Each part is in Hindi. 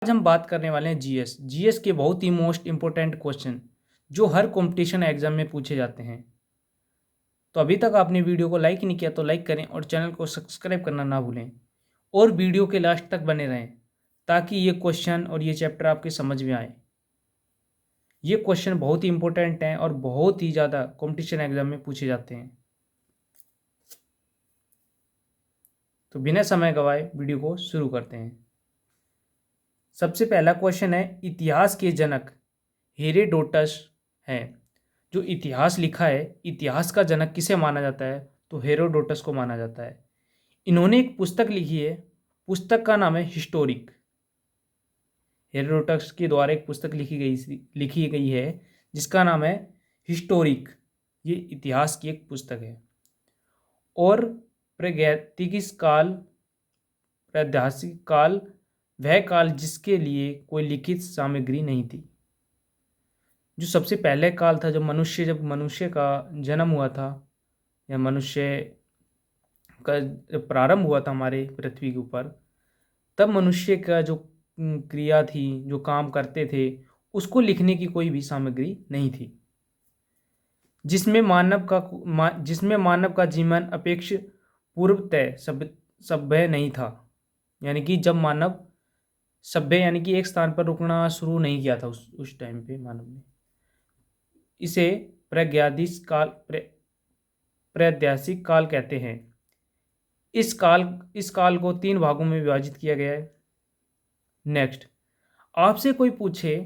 आज हम बात करने वाले हैं जीएस। जीएस के बहुत ही मोस्ट इंपॉर्टेंट क्वेश्चन जो हर कंपटीशन एग्जाम में पूछे जाते हैं। तो अभी तक आपने वीडियो को लाइक नहीं किया तो लाइक करें और चैनल को सब्सक्राइब करना ना भूलें और वीडियो के लास्ट तक बने रहें ताकि ये क्वेश्चन और ये चैप्टर आपके समझ में आए। ये क्वेश्चन बहुत ही इंपॉर्टेंट हैं और बहुत ही ज़्यादा कंपटीशन एग्जाम में पूछे जाते हैं। तो बिना समय गवाए वीडियो को शुरू करते हैं। सबसे पहला क्वेश्चन है, इतिहास के जनक हेरोडोटस है। जो इतिहास लिखा है, इतिहास का जनक किसे माना जाता है? तो हेरोडोटस को माना जाता है। इन्होंने एक पुस्तक लिखी है, पुस्तक का नाम है हिस्टोरिक। हेरोडोटस के द्वारा एक पुस्तक लिखी गई है जिसका नाम है हिस्टोरिक। ये इतिहास की एक पुस्तक है। और प्रागैतिहासिक काल वह काल जिसके लिए कोई लिखित सामग्री नहीं थी। जो सबसे पहले काल था, जब मनुष्य का जन्म हुआ था या मनुष्य का प्रारंभ हुआ था हमारे पृथ्वी के ऊपर, तब मनुष्य का जो क्रिया थी, जो काम करते थे, उसको लिखने की कोई भी सामग्री नहीं थी। जिसमें मानव का जीवन अपेक्ष पूर्वतः सभ्य नहीं था। यानी कि जब मानव सभ्य यानी कि एक स्थान पर रुकना शुरू नहीं किया था उस टाइम पे मानव ने। इसे प्रागैतिहासिक काल कहते हैं। इस काल को 3 भागों में विभाजित किया गया है। नेक्स्ट, आपसे कोई पूछे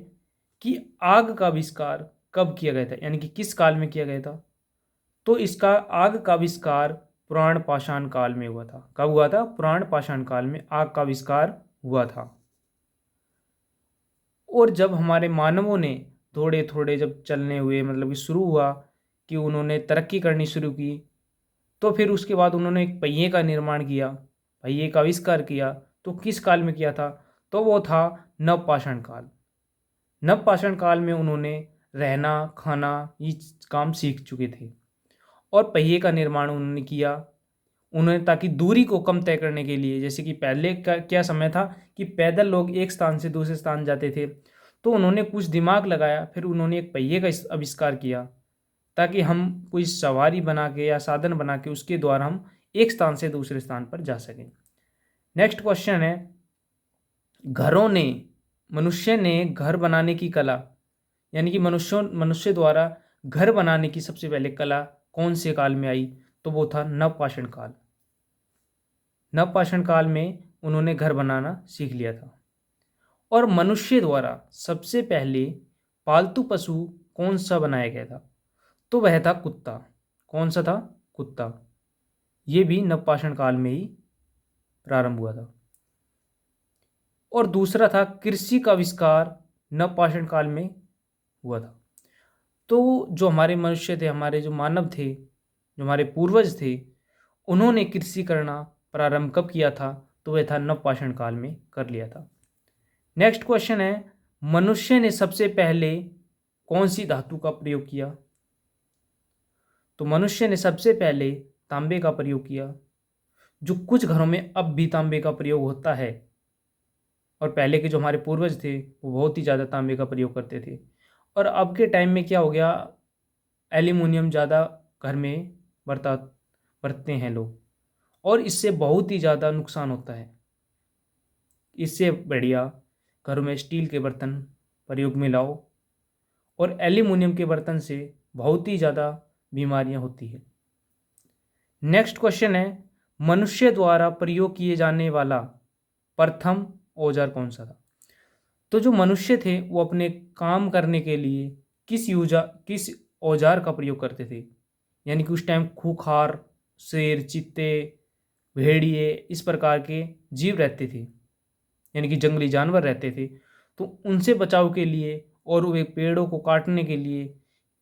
कि आग का आविष्कार कब किया गया था, यानी कि किस काल में किया गया था, तो इसका आग का आविष्कार पुराण पाषाण काल में हुआ था। कब हुआ था? पुराण पाषाण काल में आग का आविष्कार हुआ था। और जब हमारे मानवों ने थोड़े थोड़े जब चलने हुए, मतलब कि शुरू हुआ कि उन्होंने तरक्की करनी शुरू की, तो फिर उसके बाद उन्होंने एक पहिए का निर्माण किया, पहिए का आविष्कार किया। तो किस काल में किया था? तो वो था नवपाषाण काल। नवपाषाण काल में उन्होंने रहना खाना ये काम सीख चुके थे और पहिए का निर्माण उन्होंने किया। उन्होंने ताकि दूरी को कम तय करने के लिए, जैसे कि पहले का क्या समय था कि पैदल लोग एक स्थान से दूसरे स्थान जाते थे, तो उन्होंने कुछ दिमाग लगाया, फिर उन्होंने एक पहिए का आविष्कार किया ताकि हम कोई सवारी बना के या साधन बना के उसके द्वारा हम एक स्थान से दूसरे स्थान पर जा सकें। नेक्स्ट क्वेश्चन है, मनुष्य ने घर बनाने की कला, यानी कि मनुष्य द्वारा घर बनाने की सबसे पहले कला कौन से काल में आई? तो वो था नवपाषाण काल। नवपाषाण काल में उन्होंने घर बनाना सीख लिया था। और मनुष्य द्वारा सबसे पहले पालतू पशु कौन सा बनाया गया था? तो वह था कुत्ता। कौन सा था? कुत्ता। ये भी नवपाषाण काल में ही प्रारंभ हुआ था। और दूसरा था कृषि का आविष्कार नवपाषाण काल में हुआ था। तो जो हमारे मनुष्य थे, हमारे जो मानव थे, जो हमारे पूर्वज थे, उन्होंने कृषि करना प्रारंभ कब किया था? तो वह था नवपाषाण काल में कर लिया था। नेक्स्ट क्वेश्चन है, मनुष्य ने सबसे पहले कौन सी धातु का प्रयोग किया? तो मनुष्य ने सबसे पहले तांबे का प्रयोग किया। जो कुछ घरों में अब भी तांबे का प्रयोग होता है, और पहले के जो हमारे पूर्वज थे वो बहुत ही ज़्यादा तांबे का प्रयोग करते थे। और अब के टाइम में क्या हो गया, एल्यूमिनियम ज़्यादा घर में बरतते हैं लोग, और इससे बहुत ही ज़्यादा नुकसान होता है। इससे बढ़िया घरों में स्टील के बर्तन प्रयोग में लाओ, और एल्यूमिनियम के बर्तन से बहुत ही ज़्यादा बीमारियां होती है। नेक्स्ट क्वेश्चन है, मनुष्य द्वारा प्रयोग किए जाने वाला प्रथम औजार कौन सा था? तो जो मनुष्य थे वो अपने काम करने के लिए किस औजार का प्रयोग करते थे? यानी कि उस टाइम खूंखार, शेर, चीते, भेड़िए इस प्रकार के जीव रहते थे, यानी कि जंगली जानवर रहते थे। तो उनसे बचाव के लिए और वे पेड़ों को काटने के लिए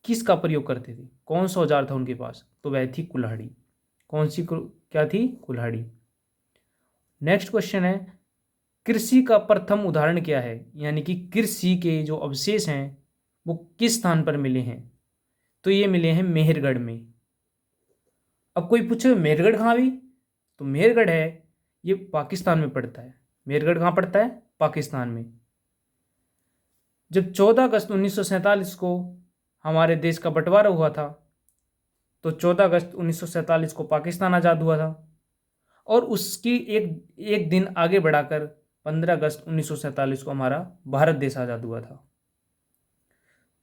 किसका प्रयोग करते थे? कौन सा औजार था उनके पास? तो वह थी कुल्हाड़ी। कौन सी क्या थी? कुल्हाड़ी। नेक्स्ट क्वेश्चन है, कृषि का प्रथम उदाहरण क्या है? यानी कि कृषि के जो अवशेष हैं वो किस स्थान पर मिले हैं? तो ये मिले हैं मेहरगढ़ में। अब कोई पूछे मेहरगढ़ कहाँ भी? तो मेहरगढ़ है ये पाकिस्तान में पड़ता है। मेहरगढ़ कहाँ पड़ता है? पाकिस्तान में। जब 14 अगस्त 1947 को हमारे देश का बंटवारा हुआ था, तो 14 अगस्त 1947 को पाकिस्तान आज़ाद हुआ था, और उसकी एक दिन आगे बढ़ाकर 15 अगस्त 1947 को हमारा भारत देश आज़ाद हुआ था।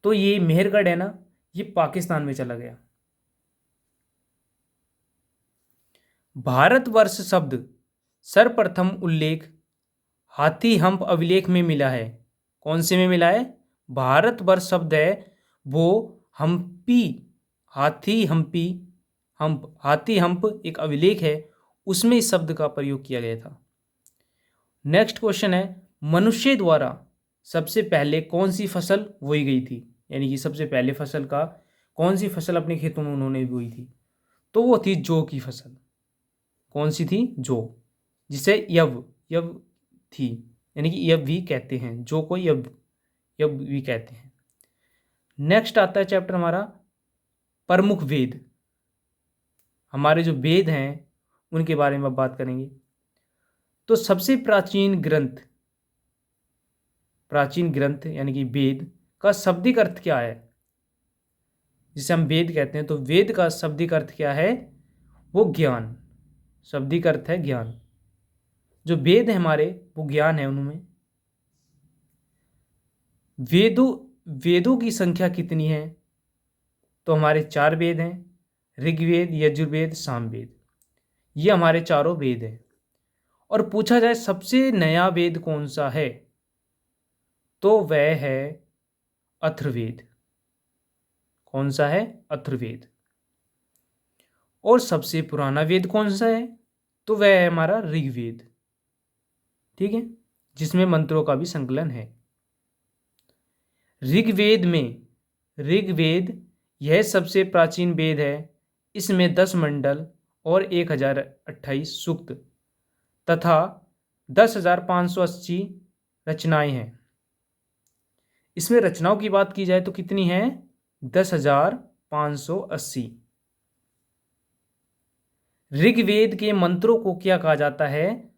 तो ये मेहरगढ़ है ना, ये पाकिस्तान में चला गया। भारतवर्ष शब्द सर्वप्रथम उल्लेख हाथी हम्प अभिलेख में मिला है। कौन से में मिला है? भारतवर्ष शब्द है वो हम्पी, हाथी हम्प एक अभिलेख है, उसमें इस शब्द का प्रयोग किया गया था। नेक्स्ट क्वेश्चन है, मनुष्य द्वारा सबसे पहले कौन सी फसल बोई गई थी? यानी कि सबसे पहले फसल का कौन सी फसल अपने खेतों में उन्होंने बोई थी? तो वो थी जौ की फसल। कौन सी थी? जौ, जिसे यव थी, यानी कि यव भी कहते हैं, जौ को यव भी कहते हैं। नेक्स्ट आता है चैप्टर हमारा प्रमुख वेद। हमारे जो वेद हैं उनके बारे में बात करेंगे। तो सबसे प्राचीन ग्रंथ यानी कि वेद का शाब्दिक अर्थ क्या है? जिसे हम वेद कहते हैं, तो वेद का शाब्दिक अर्थ क्या है? वो ज्ञान। शाब्दिक अर्थ है ज्ञान। जो वेद है हमारे, वो ज्ञान है उनमें। वेदों की संख्या कितनी है? तो हमारे 4 वेद हैं, ऋग्वेद, यजुर्वेद, सामवेद। ये हमारे चारों वेद हैं। और पूछा जाए सबसे नया वेद कौन सा है, तो वह है अथर्ववेद। कौन सा है? अथर्ववेद। और सबसे पुराना वेद कौन सा है, तो वह है हमारा ऋग्वेद। ठीक है, जिसमें मंत्रों का भी संकलन है। ऋग्वेद यह सबसे प्राचीन वेद है। इसमें 10 मंडल और 1028 सूक्त तथा 10,580 रचनाएं हैं। इसमें रचनाओं की बात की जाए तो कितनी है? 10,580। ऋग्वेद के मंत्रों को क्या कहा जाता है?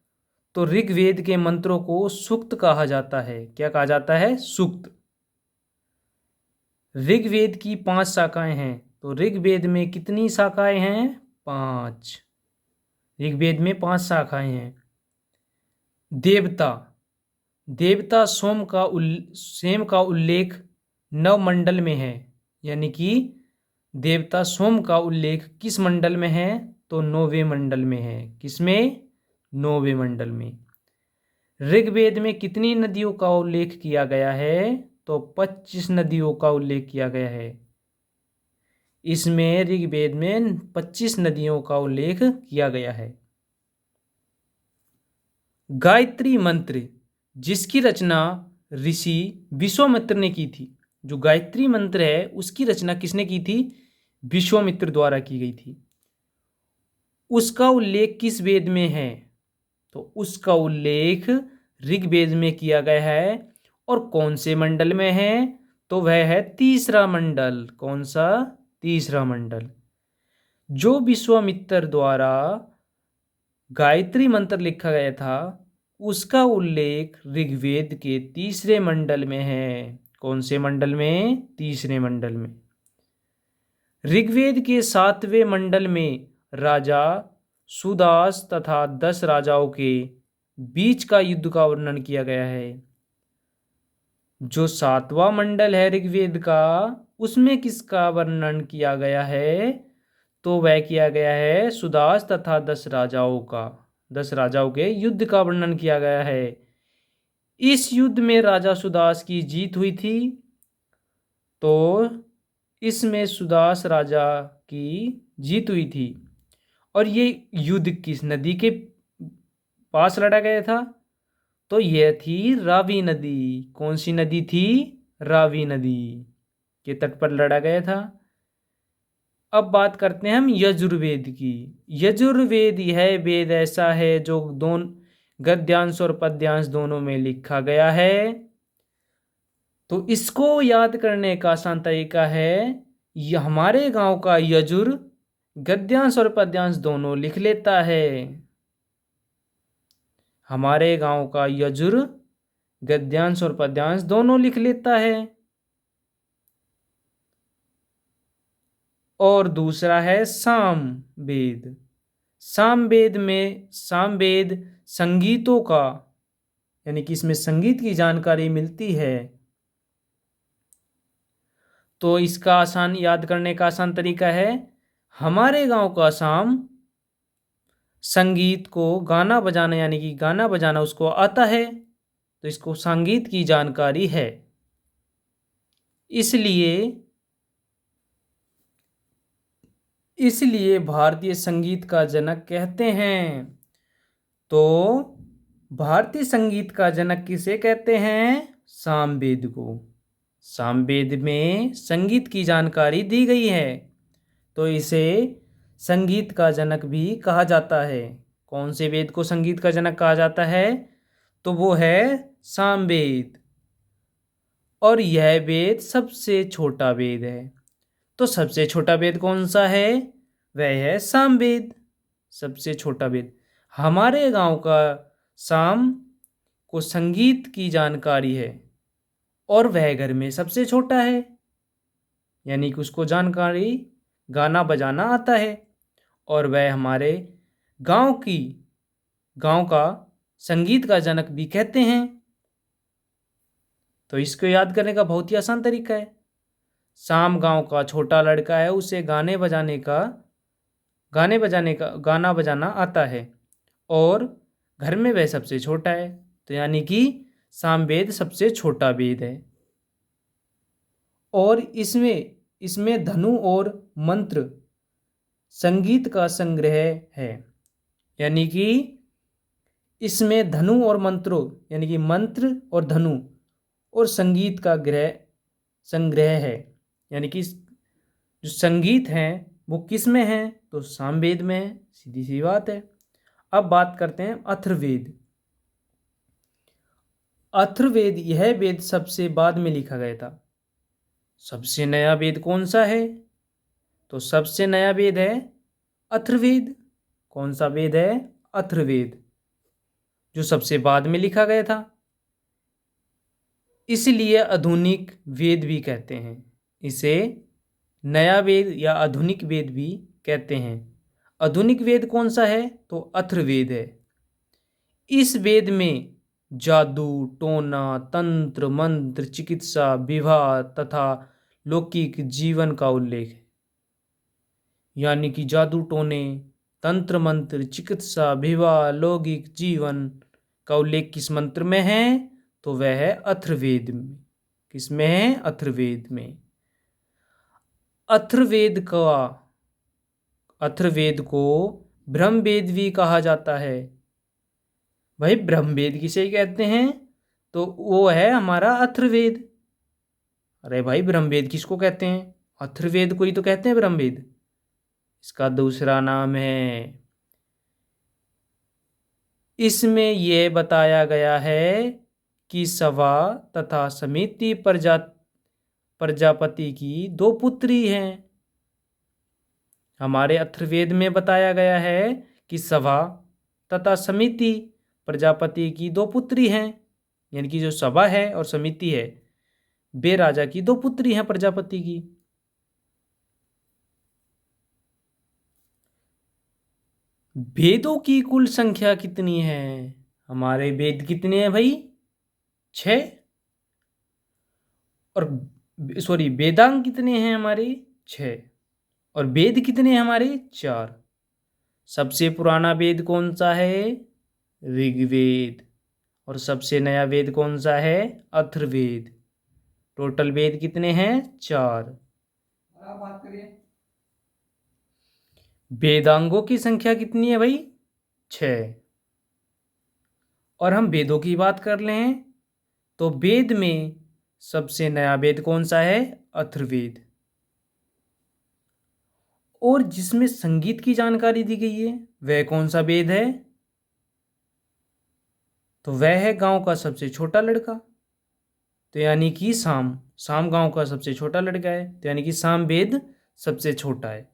तो ऋग्वेद के मंत्रों को सूक्त कहा जाता है। क्या कहा जाता है? सूक्त। ऋग्वेद की 5 शाखाएं हैं। तो ऋग्वेद में कितनी शाखाएं हैं? 5। ऋग्वेद में 5 शाखाएं हैं। देवता सोम का उल्लेख 9 मंडल में है। यानी कि देवता सोम का उल्लेख किस मंडल में है? तो 9वें मंडल में है। किसमें? 9वें मंडल में। ऋग्वेद में कितनी नदियों का उल्लेख किया गया है? तो 25 नदियों का उल्लेख किया गया है। इसमें ऋग्वेद में 25 नदियों का उल्लेख किया गया है। गायत्री मंत्र जिसकी रचना ऋषि विश्वामित्र ने की थी। जो गायत्री मंत्र है उसकी रचना किसने की थी? विश्वामित्र द्वारा की गई थी। उसका उल्लेख किस वेद में है? तो उसका उल्लेख ऋग्वेद में किया गया है। और कौन से मंडल में है? तो वह है 3रा मंडल। कौन सा? 3रा मंडल। जो विश्वामित्र द्वारा गायत्री मंत्र लिखा गया था उसका उल्लेख ऋग्वेद के 3रे मंडल में है। कौन से मंडल में? 3रे मंडल में। ऋग्वेद के 7वें मंडल में राजा सुदास तथा 10 राजाओं के बीच का युद्ध का वर्णन किया गया है। जो 7वां मंडल है ऋग्वेद का, उसमें किसका वर्णन किया गया है? तो वह किया गया है सुदास तथा 10 राजाओं का। 10 राजाओं के युद्ध का वर्णन किया गया है। इस युद्ध में राजा सुदास की जीत हुई थी। तो इसमें सुदास राजा की जीत हुई थी। और ये युद्ध किस नदी के पास लड़ा गया था? तो यह थी रावी नदी। कौन सी नदी थी? रावी नदी के तट पर लड़ा गया था। अब बात करते हैं हम यजुर्वेद की। यजुर्वेद यह वेद ऐसा है जो दोनों गद्यांश और पद्यांश दोनों में लिखा गया है। तो इसको याद करने का आसान तरीका है, यह हमारे गांव का यजुर गद्यांश और पद्यांश दोनों लिख लेता है। हमारे गांव का यजुर गद्यांश और पद्यांश दोनों लिख लेता है। और दूसरा है सामवेद। सामवेद में सामवेद संगीतों का, यानी कि इसमें संगीत की जानकारी मिलती है। तो इसका आसान याद करने का आसान तरीका है, हमारे गांव का शाम संगीत को गाना बजाना, यानी कि गाना बजाना उसको आता है, तो इसको संगीत की जानकारी है। इसलिए भारतीय संगीत का जनक कहते हैं। तो भारतीय संगीत का जनक किसे कहते हैं? सामवेद को। सामवेद में संगीत की जानकारी दी गई है, तो इसे संगीत का जनक भी कहा जाता है। कौन से वेद को संगीत का जनक कहा जाता है? तो वो है सामवेद। और यह वेद सबसे छोटा वेद है। तो सबसे छोटा वेद कौन सा है? वह है सामवेद, सबसे छोटा वेद। हमारे गांव का शाम को संगीत की जानकारी है और वह घर में सबसे छोटा है, यानी कि उसको जानकारी गाना बजाना आता है, और वह हमारे गांव का संगीत का जनक भी कहते हैं। तो इसको याद करने का बहुत ही आसान तरीका है। शाम गांव का छोटा लड़का है, उसे गाना बजाना आता है और घर में वह सबसे छोटा है, तो यानी कि सामवेद सबसे छोटा वेद है। और इसमें धनु और मंत्र संगीत का संग्रह है, यानी कि इसमें धनु और मंत्रों, यानी कि मंत्र और धनु और संगीत का संग्रह है, यानी कि जो संगीत है वो किस में है? तो सामवेद में है, सीधी सी बात है। अब बात करते हैं अथर्ववेद। अथर्ववेद यह वेद सबसे बाद में लिखा गया था। सबसे नया वेद कौन सा है? तो सबसे नया वेद है अथर्ववेद। कौन सा वेद है? अथर्ववेद, जो सबसे बाद में लिखा गया था। इसलिए आधुनिक वेद भी कहते हैं इसे। नया वेद या आधुनिक वेद भी कहते हैं। आधुनिक वेद कौन सा है? तो अथर्ववेद है। इस वेद में जादू, टोना, तंत्र, मंत्र, चिकित्सा, विवाह तथा लौकिक जीवन का उल्लेख है। यानी कि जादू, टोने, तंत्र, मंत्र, चिकित्सा, विवाह, लौकिक जीवन का उल्लेख किस मंत्र में है? तो वह है अथर्ववेद में। किसमें है? अथर्ववेद में। अथर्ववेद को ब्रह्मवेद भी कहा जाता है। भाई ब्रह्मवेद किसे कहते हैं? तो वो है हमारा अथर्ववेद। अरे भाई ब्रह्मवेद किसको कहते हैं? अथर्ववेद को ही तो कहते हैं ब्रह्मवेद। इसका दूसरा नाम है, इसमें यह बताया गया है कि सवा तथा समिति प्रजापति की 2 पुत्री हैं। हमारे अथर्ववेद में बताया गया है कि सभा तथा समिति प्रजापति की 2 पुत्री हैं, यानी कि जो सभा है और समिति है वे राजा की 2 पुत्री हैं प्रजापति की। वेदों की कुल संख्या कितनी है? हमारे वेद कितने हैं भाई? 6। और वेदांग कितने हैं हमारे? 6। और वेद कितने हैं हमारे? 4। सबसे पुराना वेद कौन सा है? ऋग्वेद। और सबसे नया वेद कौन सा है? अथर्ववेद। टोटल वेद कितने हैं? 4। अब बात करिए वेदांगों की संख्या कितनी है भाई? 6। और हम वेदों की बात कर लें तो वेद में सबसे नया वेद कौन सा है? अथर्ववेद। और जिसमें संगीत की जानकारी दी गई है वह कौन सा वेद है? तो वह है गांव का सबसे छोटा लड़का, तो यानी कि साम गांव का सबसे छोटा लड़का है, तो यानी कि सामवेद सबसे छोटा है।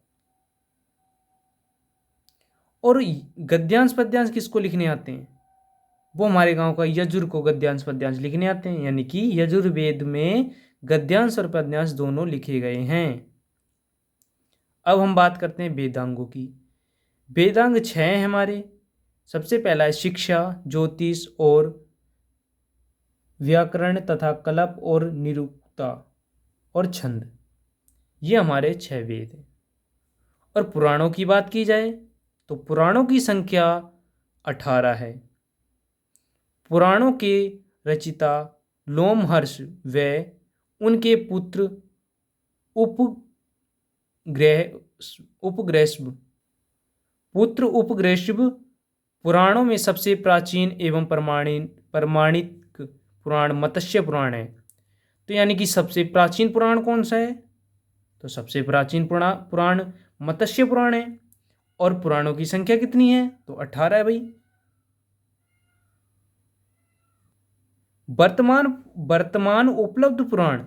और गद्यांश पद्यांश किसको लिखने आते हैं? वो हमारे गांव का यजुर को गद्यांश पद्यांश लिखने आते हैं, यानी कि यजुर्वेद में गद्यांश और पद्यांश दोनों लिखे गए हैं। अब हम बात करते हैं वेदांगों की। वेदांग 6 हैं हमारे। सबसे पहला है शिक्षा, ज्योतिष और व्याकरण तथा कल्प और निरुक्ता और छंद। ये हमारे 6 वेद हैं। और पुराणों की बात की जाए तो पुराणों की संख्या 18 है। पुराणों के रचिता लोमहर्ष व उनके पुत्र उपग्रैष्व पुराणों में सबसे प्राचीन एवं प्रमाणित पुराण मत्स्य पुराण है। तो यानी कि सबसे प्राचीन पुराण कौन सा है? तो सबसे प्राचीन पुराण मत्स्य पुराण है। और पुराणों की संख्या कितनी है? तो 18 है भाई। वर्तमान उपलब्ध पुराण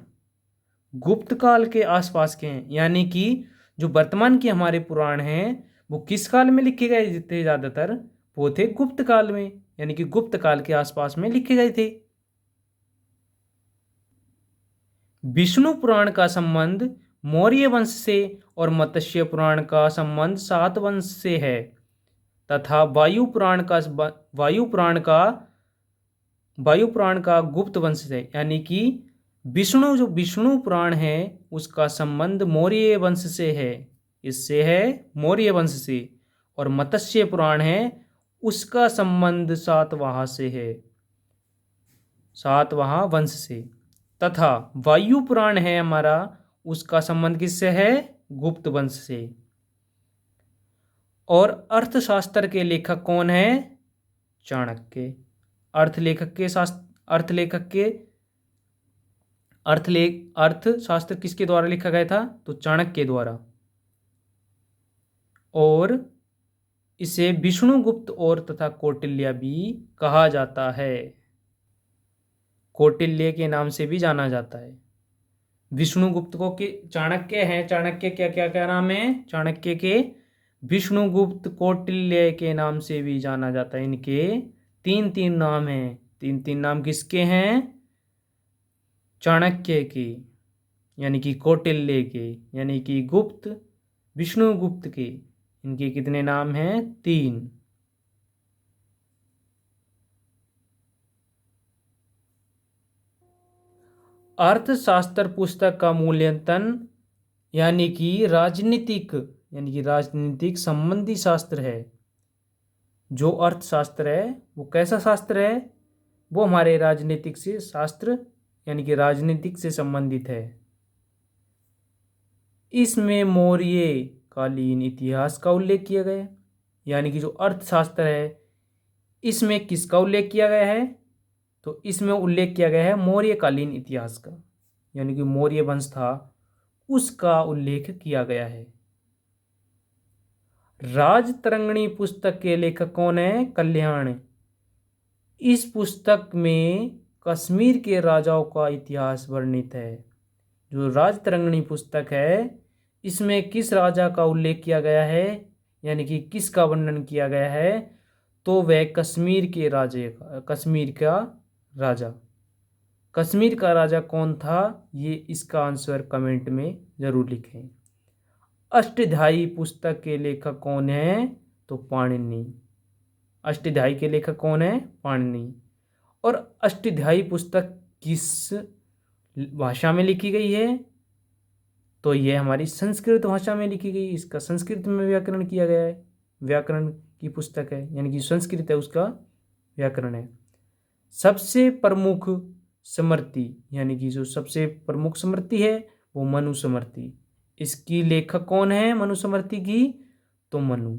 गुप्त काल के आसपास के हैं, यानी कि जो वर्तमान के हमारे पुराण हैं वो किस काल में लिखे गए थे? ज़्यादातर वो थे गुप्त काल में, यानी कि गुप्त काल के आसपास में लिखे गए थे। विष्णु पुराण का संबंध मौर्य वंश से और मत्स्य पुराण का संबंध सातवंश से है तथा वायु पुराण का गुप्त वंश से, यानी कि विष्णु पुराण है उसका संबंध मौर्य वंश से है, इससे है मौर्य वंश से। और मत्स्य पुराण है उसका संबंध सातवाहन से है, सातवाहन वंश से। तथा वायु पुराण है हमारा, उसका संबंध किससे है? गुप्त वंश से। और अर्थशास्त्र के लेखक कौन है? चाणक्य। अर्थशास्त्र किसके द्वारा लिखा गया था? तो चाणक्य द्वारा। और इसे विष्णुगुप्त और तथा कौटिल्य भी कहा जाता है, कौटिल्य के नाम से भी जाना जाता है। विष्णुगुप्त को के चाणक्य हैं, चाणक्य क्या क्या क्या नाम है? चाणक्य के विष्णुगुप्त कौटिल्य के नाम से भी जाना जाता है। इनके तीन नाम हैं। तीन नाम किसके हैं? चाणक्य के, यानी कि कौटिल्य के, यानी कि गुप्त विष्णुगुप्त के। इनके कितने नाम हैं? 3। अर्थशास्त्र पुस्तक का मूल्यांकन यानी कि राजनीतिक संबंधी शास्त्र है। जो अर्थशास्त्र है वो कैसा शास्त्र है? वो हमारे राजनीतिक से शास्त्र यानी कि राजनीतिक से संबंधित है। इसमें मौर्य कालीन इतिहास का उल्लेख किया गया है, यानी कि जो अर्थशास्त्र है इसमें किसका उल्लेख किया गया है? तो इसमें उल्लेख किया गया है मौर्य कालीन इतिहास का, यानी कि मौर्य वंश था उसका उल्लेख किया गया है। राजतरंगिणी पुस्तक के लेखक कौन है? कल्याण। इस पुस्तक में कश्मीर के राजाओं का इतिहास वर्णित है। जो राजतरंगिणी पुस्तक है इसमें किस राजा का उल्लेख किया गया है, यानी कि किसका वर्णन किया गया है? तो वह कश्मीर का राजा कौन था? ये इसका आंसर कमेंट में जरूर लिखें। अष्टाध्यायी पुस्तक के लेखक कौन है? तो पाणिनि। अष्टाध्यायी के लेखक कौन है? पाणिनि। और अष्टाध्यायी पुस्तक किस भाषा में लिखी गई है? तो यह हमारी संस्कृत भाषा में लिखी गई। इसका संस्कृत में व्याकरण किया गया है। व्याकरण की पुस्तक है, यानी कि संस्कृत है उसका व्याकरण है। सबसे प्रमुख स्मृति, यानी कि जो सबसे प्रमुख स्मृति है वो मनुस्मृति। इसकी लेखक कौन है मनुस्मृति की? तो मनु।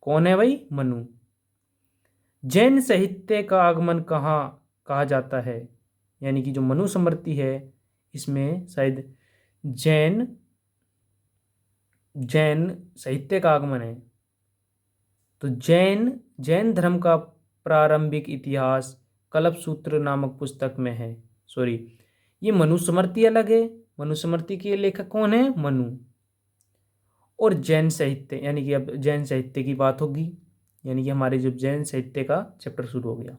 कौन है भाई? मनु। जैन साहित्य का आगमन कहाँ कहा जाता है? यानी कि जो मनुस्मृति है इसमें शायद जैन साहित्य का आगमन है। तो जैन धर्म का प्रारंभिक इतिहास कल्पसूत्र नामक पुस्तक में है। ये मनुस्मृति अलग है। मनुस्मृति के लेखक कौन है? मनु। और जैन साहित्य, यानी कि अब जैन साहित्य की बात होगी, यानी कि हमारे जब जैन साहित्य का चैप्टर शुरू हो गया।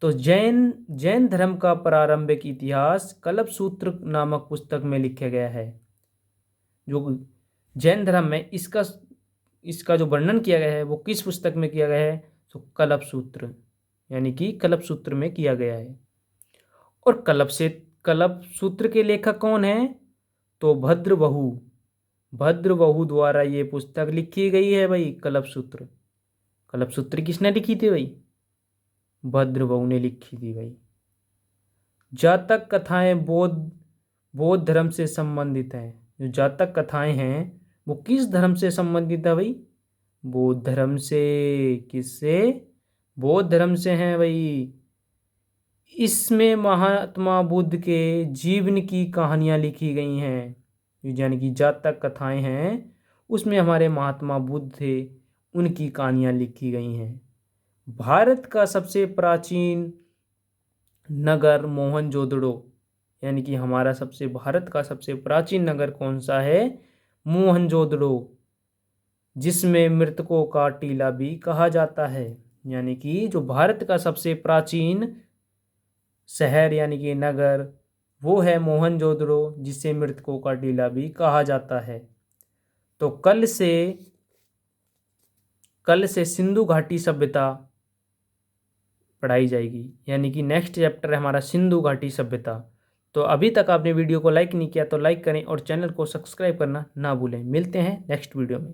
तो जैन जैन धर्म का प्रारंभिक इतिहास कल्प सूत्र नामक पुस्तक में लिखा गया है। जो जैन धर्म में इसका जो वर्णन किया गया है वो किस पुस्तक में किया गया है? तो कल्प सूत्र, यानी कि कल्प सूत्र में किया गया है। और कल्प सूत्र के लेखक कौन है? तो भद्रबहु द्वारा ये पुस्तक लिखी गई है भाई। कल्प सूत्र किसने लिखी थी भाई? भद्रबहु ने लिखी थी भाई। जातक कथाएं बौद्ध धर्म से संबंधित हैं। जो जातक कथाएं हैं वो किस धर्म से संबंधित है भाई? बौद्ध धर्म से। किससे? बौद्ध धर्म से हैं भाई। इसमें महात्मा बुद्ध के जीवन की कहानियां लिखी गई हैं। यानी कि जातक कथाएं हैं उसमें हमारे महात्मा बुद्ध थे, उनकी कहानियां लिखी गई हैं। भारत का सबसे प्राचीन नगर मोहनजोदड़ो, यानी कि भारत का सबसे प्राचीन नगर कौन सा है? मोहनजोदड़ो, जिसमें मृतकों का टीला भी कहा जाता है। यानी कि जो भारत का सबसे प्राचीन शहर यानी कि नगर वो है मोहनजोदड़ो, जिसे मृतकों का टीला भी कहा जाता है। तो कल से सिंधु घाटी सभ्यता पढ़ाई जाएगी, यानी कि नेक्स्ट चैप्टर है हमारा सिंधु घाटी सभ्यता। तो अभी तक आपने वीडियो को लाइक नहीं किया तो लाइक करें और चैनल को सब्सक्राइब करना ना भूलें। मिलते हैं नेक्स्ट वीडियो में।